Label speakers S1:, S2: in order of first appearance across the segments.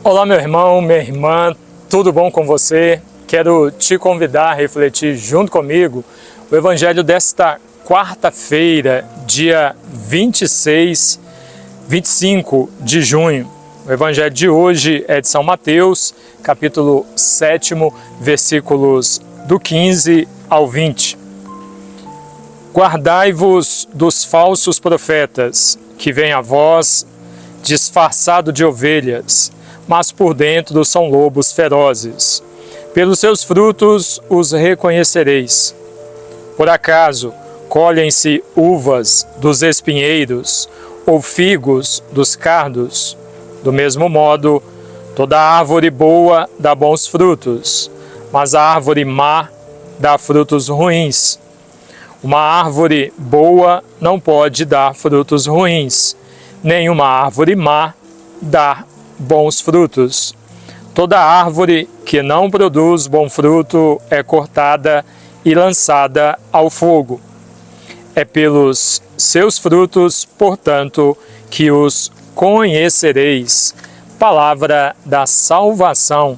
S1: Olá, meu irmão, minha irmã, tudo bom com você? Quero te convidar a refletir junto comigo o Evangelho desta quarta-feira, dia 25 de junho. O Evangelho de hoje é de São Mateus, capítulo 7, versículos do 15 ao 20. Guardai-vos dos falsos profetas, que vêm a vós disfarçado de ovelhas, mas por dentro são lobos ferozes. Pelos seus frutos os reconhecereis. Por acaso colhem-se uvas dos espinheiros ou figos dos cardos? Do mesmo modo, toda árvore boa dá bons frutos, mas a árvore má dá frutos ruins. Uma árvore boa não pode dar frutos ruins, nem uma árvore má dá bons frutos. Toda árvore que não produz bom fruto é cortada e lançada ao fogo. É pelos seus frutos, portanto, que os conhecereis. Palavra da salvação.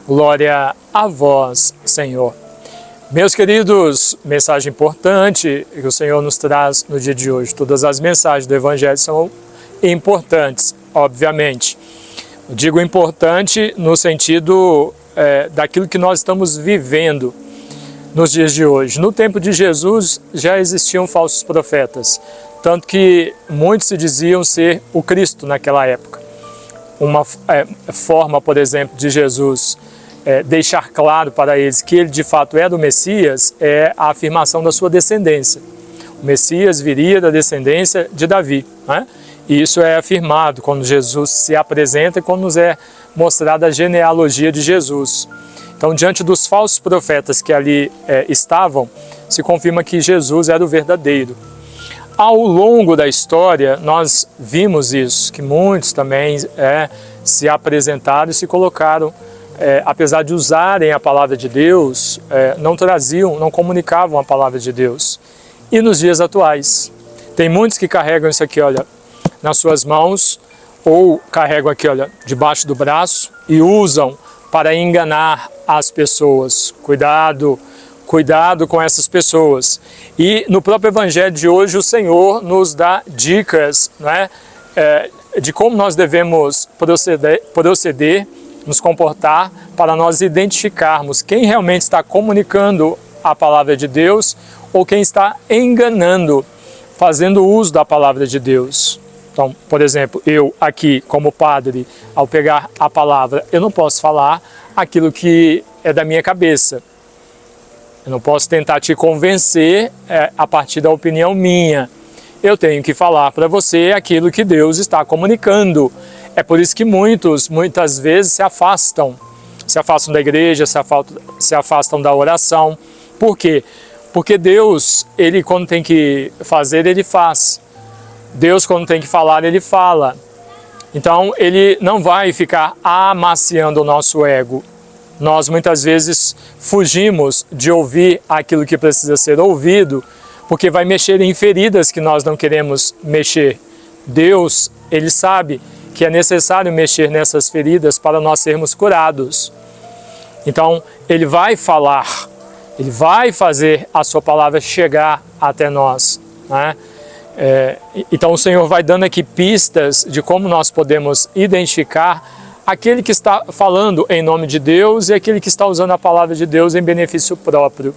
S1: Glória a vós, Senhor. Meus queridos, mensagem importante que o Senhor nos traz no dia de hoje. Todas as mensagens do Evangelho são importantes, obviamente. Eu digo importante no sentido daquilo que nós estamos vivendo nos dias de hoje. No tempo de Jesus já existiam falsos profetas, tanto que muitos se diziam ser o Cristo naquela época. Uma forma, por exemplo, de Jesus deixar claro para eles que ele de fato era o Messias é a afirmação da sua descendência. O Messias viria da descendência de Davi, né? E isso é afirmado quando Jesus se apresenta e quando nos é mostrada a genealogia de Jesus. Então, diante dos falsos profetas que ali estavam, se confirma que Jesus era o verdadeiro. Ao longo da história, nós vimos isso, que muitos também se apresentaram e se colocaram, apesar de usarem a palavra de Deus, não traziam, não comunicavam a palavra de Deus. E nos dias atuais, tem muitos que carregam isso aqui, olha, nas suas mãos, ou carregam aqui, olha, debaixo do braço e usam para enganar as pessoas. Cuidado, cuidado com essas pessoas. E no próprio Evangelho de hoje o Senhor nos dá dicas, né, de como nós devemos proceder, nos comportar, para nós identificarmos quem realmente está comunicando a palavra de Deus ou quem está enganando, fazendo uso da palavra de Deus. Então, por exemplo, eu aqui como padre, ao pegar a palavra, eu não posso falar aquilo que é da minha cabeça. Eu não posso tentar te convencer a partir da opinião minha. Eu tenho que falar para você aquilo que Deus está comunicando. É por isso que muitas vezes se afastam da igreja, se afastam da oração. Por quê? Porque Deus, Ele quando tem que fazer, Ele faz. Deus, quando tem que falar, Ele fala. Então, Ele não vai ficar amaciando o nosso ego. Nós, muitas vezes, fugimos de ouvir aquilo que precisa ser ouvido, porque vai mexer em feridas que nós não queremos mexer. Deus, Ele sabe que é necessário mexer nessas feridas para nós sermos curados. Então, Ele vai falar, Ele vai fazer a sua palavra chegar até nós, né? Então o Senhor vai dando aqui pistas de como nós podemos identificar aquele que está falando em nome de Deus e aquele que está usando a palavra de Deus em benefício próprio.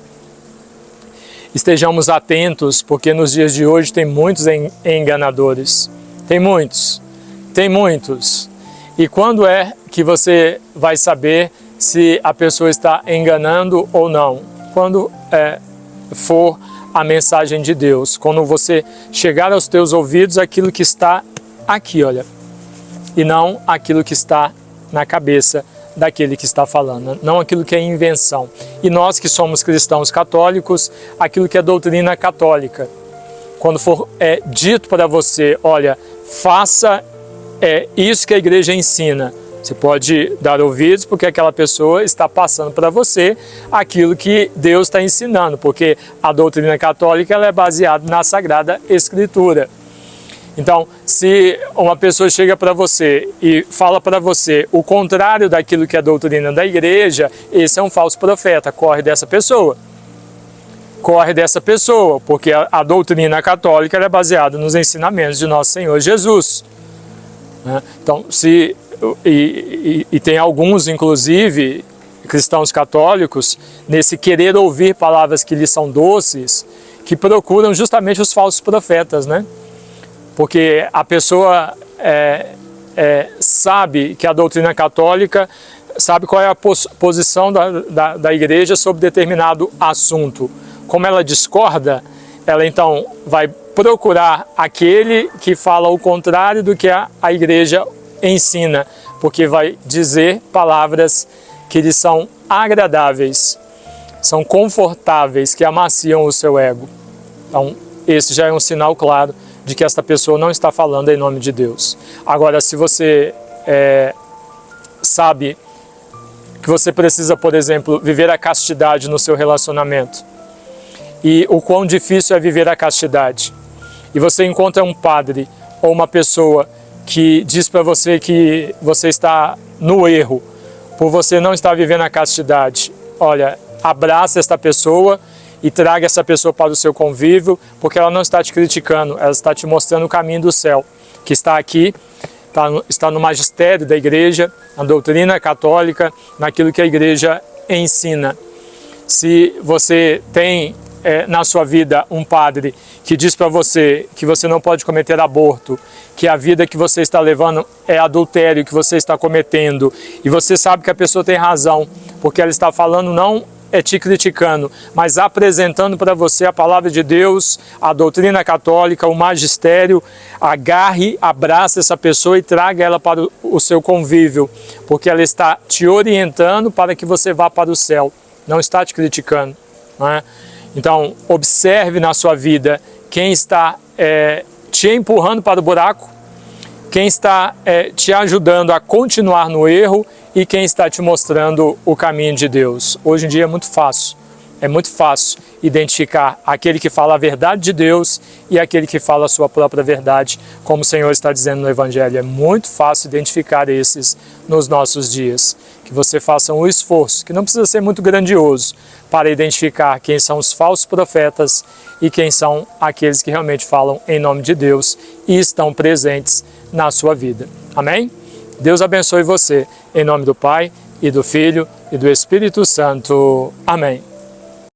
S1: Estejamos atentos, porque nos dias de hoje tem muitos enganadores. Tem muitos. E quando é que você vai saber se a pessoa está enganando ou não? Quando for a mensagem de Deus, quando você chegar aos teus ouvidos aquilo que está aqui, olha, e não aquilo que está na cabeça daquele que está falando, não aquilo que é invenção. E nós que somos cristãos católicos, aquilo que é doutrina católica. Quando for dito para você, olha, faça isso que a igreja ensina, você pode dar ouvidos porque aquela pessoa está passando para você aquilo que Deus está ensinando, porque a doutrina católica ela é baseada na Sagrada Escritura. Então, se uma pessoa chega para você e fala para você o contrário daquilo que é a doutrina da igreja, esse é um falso profeta, corre dessa pessoa. Corre dessa pessoa, porque a doutrina católica é baseada nos ensinamentos de nosso Senhor Jesus. Então, tem alguns, inclusive, cristãos católicos, nesse querer ouvir palavras que lhes são doces, que procuram justamente os falsos profetas, né? Porque a pessoa sabe que a doutrina católica, sabe qual é a posição da igreja sobre determinado assunto. Como ela discorda, ela então vai procurar aquele que fala o contrário do que a igreja ensina, porque vai dizer palavras que lhe são agradáveis, são confortáveis, que amaciam o seu ego. Então, esse já é um sinal claro de que esta pessoa não está falando em nome de Deus. Agora, se você sabe que você precisa, por exemplo, viver a castidade no seu relacionamento, e o quão difícil é viver a castidade, e você encontra um padre ou uma pessoa que diz para você que você está no erro, por você não estar vivendo a castidade, olha, abraça esta pessoa e traga essa pessoa para o seu convívio, porque ela não está te criticando, ela está te mostrando o caminho do céu, que está aqui, está no magistério da igreja, na doutrina católica, naquilo que a igreja ensina. Se você tem na sua vida um padre que diz para você que você não pode cometer aborto, que a vida que você está levando é adultério que você está cometendo, e você sabe que a pessoa tem razão, porque ela está falando não te criticando, mas apresentando para você a palavra de Deus, a doutrina católica, o magistério, agarre, abrace essa pessoa e traga ela para o seu convívio, porque ela está te orientando para que você vá para o céu, não está te criticando, não é? Então, observe na sua vida quem está te empurrando para o buraco, quem está te ajudando a continuar no erro e quem está te mostrando o caminho de Deus. Hoje em dia é muito fácil identificar aquele que fala a verdade de Deus e aquele que fala a sua própria verdade, como o Senhor está dizendo no Evangelho. É muito fácil identificar esses nos nossos dias. Que você faça um esforço, que não precisa ser muito grandioso, para identificar quem são os falsos profetas e quem são aqueles que realmente falam em nome de Deus e estão presentes na sua vida. Amém? Deus abençoe você, em nome do Pai, e do Filho, e do Espírito Santo. Amém.